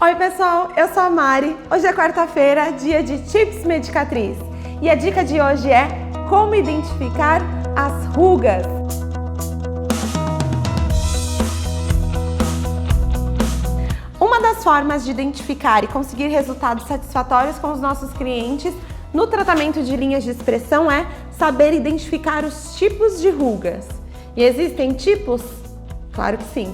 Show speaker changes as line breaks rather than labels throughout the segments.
Oi pessoal, eu sou a Mari. Hoje é quarta-feira, dia de Tips Medicatriz. E a dica de hoje é como identificar as rugas. Uma das formas de identificar e conseguir resultados satisfatórios com os nossos clientes no tratamento de linhas de expressão é saber identificar os tipos de rugas. E existem tipos? Claro que sim.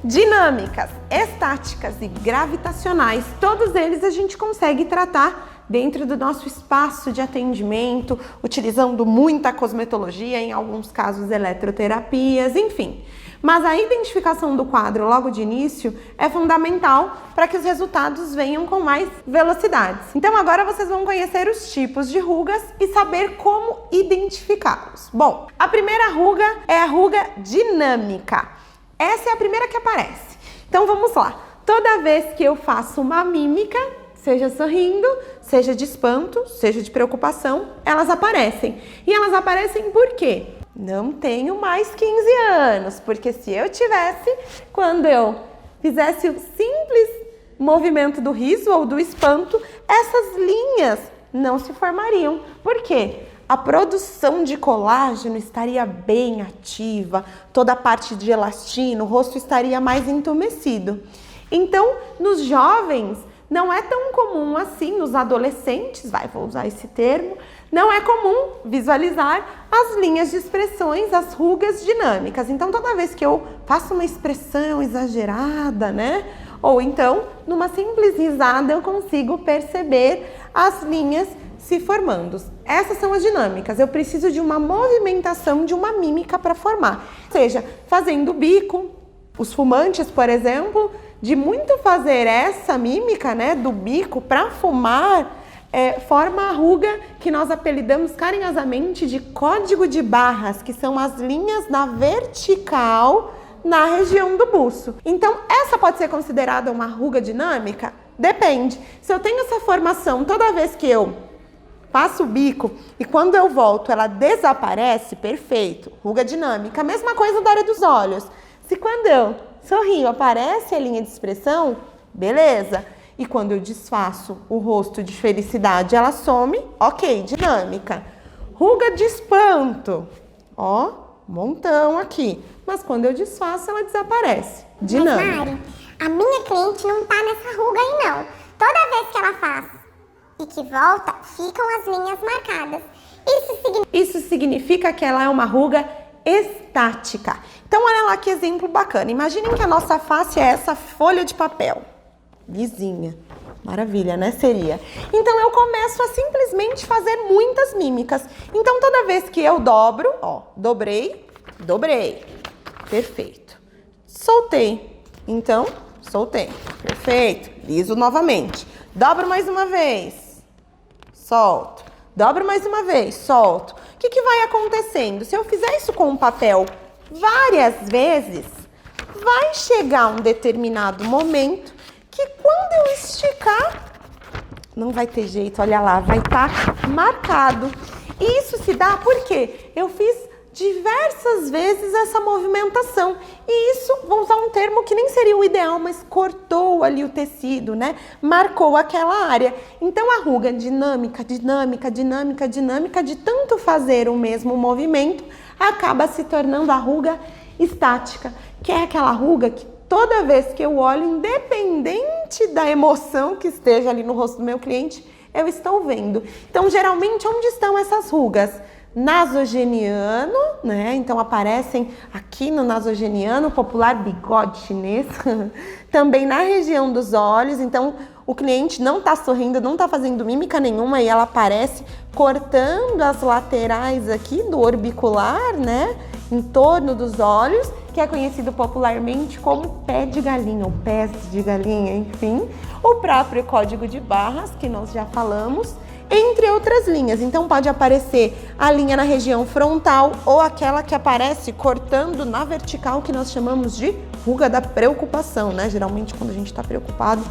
Dinâmicas, estáticas e gravitacionais, todos eles a gente consegue tratar dentro do nosso espaço de atendimento, utilizando muita cosmetologia, em alguns casos eletroterapias, enfim. Mas a identificação do quadro logo de início é fundamental para que os resultados venham com mais velocidade. Então agora vocês vão conhecer os tipos de rugas e saber como identificá-los. Bom, a primeira ruga é a ruga dinâmica. Essa é a primeira que aparece. Então vamos lá. Toda vez que eu faço uma mímica, seja sorrindo, seja de espanto, seja de preocupação, elas aparecem. E elas aparecem por quê? Não tenho mais 15 anos, porque se eu tivesse, quando eu fizesse o simples movimento do riso ou do espanto, essas linhas não se formariam. Por quê? A produção de colágeno estaria bem ativa, toda a parte de elastino, o rosto estaria mais entumecido. Então, nos jovens, não é tão comum assim, nos adolescentes, vou usar esse termo, não é comum visualizar as linhas de expressões, as rugas dinâmicas. Então, toda vez que eu faço uma expressão exagerada, né? Ou então, numa simples risada, eu consigo perceber as linhas se formando. Essas são as dinâmicas. Eu preciso de uma movimentação, de uma mímica para formar. Seja, fazendo o bico, os fumantes, por exemplo, de muito fazer essa mímica, né, do bico para fumar, forma a ruga que nós apelidamos carinhosamente de código de barras, que são as linhas na vertical na região do buço. Então, essa pode ser considerada uma ruga dinâmica? Depende. Se eu tenho essa formação toda vez que eu passo o bico e quando eu volto ela desaparece, perfeito, ruga dinâmica. A mesma coisa da área dos olhos. Se quando eu sorrio aparece a linha de expressão, beleza. E quando eu desfaço o rosto de felicidade, ela some, ok, dinâmica. Ruga de espanto, ó, montão aqui. Mas quando eu desfaço, ela desaparece, dinâmica.
Mas, Mari, a minha cliente não tá nessa ruga aí não. Toda vez que ela faz e que volta, ficam as linhas marcadas.
Isso significa que ela é uma ruga estática. Então, olha lá que exemplo bacana. Imaginem que a nossa face é essa folha de papel. Lisinha. Maravilha, né? Seria. Então, eu começo a simplesmente fazer muitas mímicas. Então, toda vez que eu dobro, ó, dobrei, perfeito. Soltei. Então, soltei. Perfeito. Liso novamente. Dobro mais uma vez. Solto. Dobro mais uma vez. Solto. O que vai acontecendo? Se eu fizer isso com o papel várias vezes, vai chegar um determinado momento que quando eu esticar, não vai ter jeito, olha lá, vai estar marcado. E isso se dá porque eu fiz diversas vezes essa movimentação. E isso, vou usar um termo que nem seria o ideal, mas cortou ali o tecido, né? Marcou aquela área. Então a ruga dinâmica, de tanto fazer o mesmo movimento, acaba se tornando a ruga estática, que é aquela ruga que toda vez que eu olho, independente da emoção que esteja ali no rosto do meu cliente, eu estou vendo. Então, geralmente, onde estão essas rugas? Nasogeniano, né? Então aparecem aqui no nasogeniano, popular bigode chinês, também na região dos olhos. Então o cliente não está sorrindo, não está fazendo mímica nenhuma e ela aparece cortando as laterais aqui do orbicular, né? Em torno dos olhos, que é conhecido popularmente como pé de galinha ou pés de galinha, enfim. O próprio código de barras, que nós já falamos, entre outras linhas. Então pode aparecer a linha na região frontal ou aquela que aparece cortando na vertical, que nós chamamos de ruga da preocupação, né? Geralmente quando a gente está preocupado,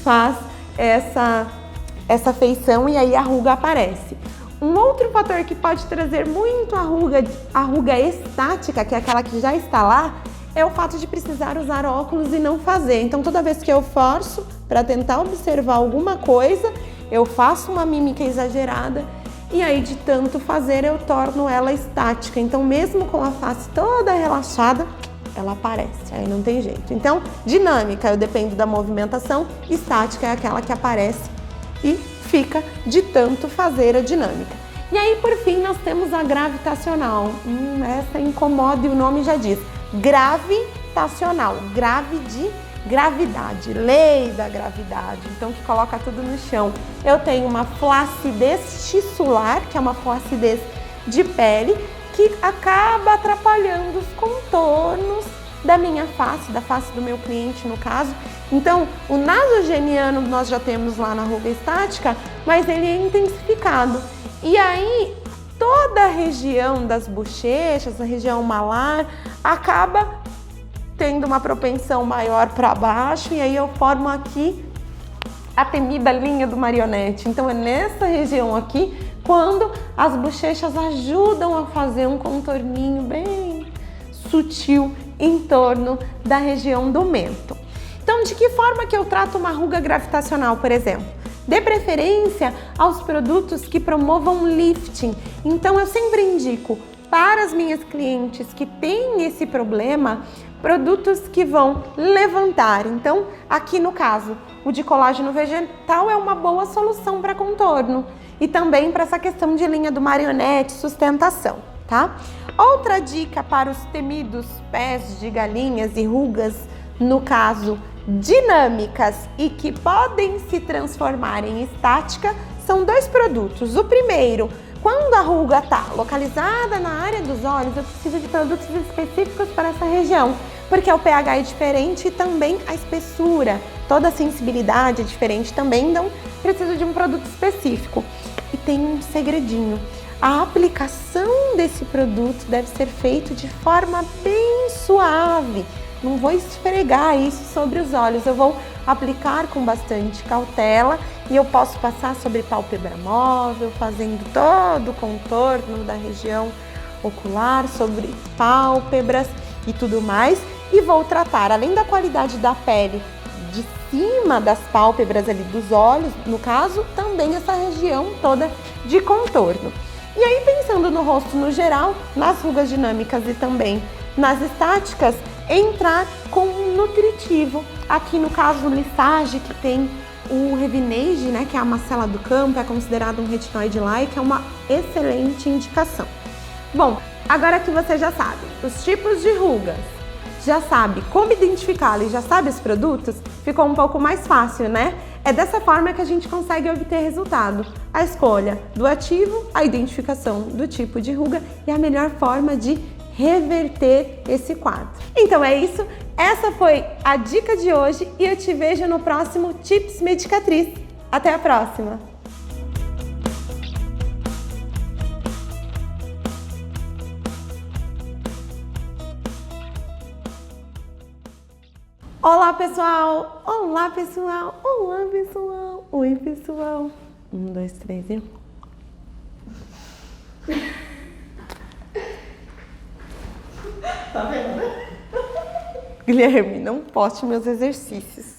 faz essa feição e aí a ruga aparece. Um outro fator que pode trazer muito a ruga estática, que é aquela que já está lá, é o fato de precisar usar óculos e não fazer. Então, toda vez que eu forço, para tentar observar alguma coisa, eu faço uma mímica exagerada e aí de tanto fazer eu torno ela estática. Então mesmo com a face toda relaxada, ela aparece, aí não tem jeito. Então dinâmica, eu dependo da movimentação, estática é aquela que aparece e fica de tanto fazer a dinâmica. E aí por fim nós temos a gravitacional. Essa incomoda e o nome já diz. Gravitacional, grave de gravidade, lei da gravidade, então que coloca tudo no chão. Eu tenho uma flacidez tissular, que é uma flacidez de pele, que acaba atrapalhando os contornos da minha face, da face do meu cliente no caso. Então, o nasogeniano nós já temos lá na ruga estática, mas ele é intensificado. E aí, toda a região das bochechas, a região malar, acaba tendo uma propensão maior para baixo, e aí eu formo aqui a temida linha do marionete. Então é nessa região aqui quando as bochechas ajudam a fazer um contorninho bem sutil em torno da região do mento. Então de que forma que eu trato uma ruga gravitacional, por exemplo? Dê preferência aos produtos que promovam lifting. Então eu sempre indico para as minhas clientes que têm esse problema, produtos que vão levantar. Então, aqui no caso, o de colágeno vegetal é uma boa solução para contorno e também para essa questão de linha do marionete, sustentação, tá? Outra dica para os temidos pés de galinhas e rugas, no caso, dinâmicas e que podem se transformar em estática, são dois produtos. O primeiro, quando a ruga está localizada na área dos olhos, eu preciso de produtos específicos para essa região, porque o pH é diferente e também a espessura, toda a sensibilidade é diferente também, então preciso de um produto específico. E tem um segredinho, a aplicação desse produto deve ser feita de forma bem suave. Não vou esfregar isso sobre os olhos, eu vou aplicar com bastante cautela e eu posso passar sobre pálpebra móvel, fazendo todo o contorno da região ocular, sobre pálpebras e tudo mais. E vou tratar, além da qualidade da pele de cima das pálpebras ali dos olhos, no caso, também essa região toda de contorno. E aí pensando no rosto no geral, nas rugas dinâmicas e também nas estáticas, entrar com um nutritivo. Aqui no caso, o Lissage, que tem o Revinage, né, que é a macela do campo, é considerado um retinoide like, é uma excelente indicação. Bom, agora que você já sabe os tipos de rugas, já sabe como identificá-la e já sabe os produtos, ficou um pouco mais fácil, né? É dessa forma que a gente consegue obter resultado. A escolha do ativo, a identificação do tipo de ruga e a melhor forma de reverter esse quadro. Então é isso, essa foi a dica de hoje e eu te vejo no próximo Tips Medicatriz. Até a próxima! Olá pessoal! Olá pessoal! Olá pessoal! Oi pessoal! 1, 2, 3 e... Tá vendo, né? Guilherme, não poste meus exercícios.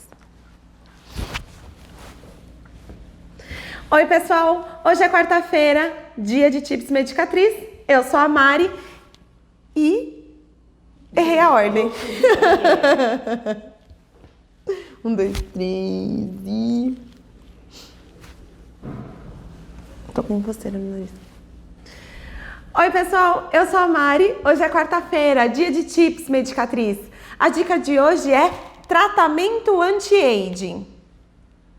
Oi pessoal! Hoje é quarta-feira, dia de Tips Medicatriz. Eu sou a Mari e errei a ordem. 1, 2, 3 e... Tô com coceira no nariz. Oi pessoal, eu sou a Mari. Hoje é quarta-feira, dia de Tips Medicatriz. A dica de hoje é tratamento anti-aging.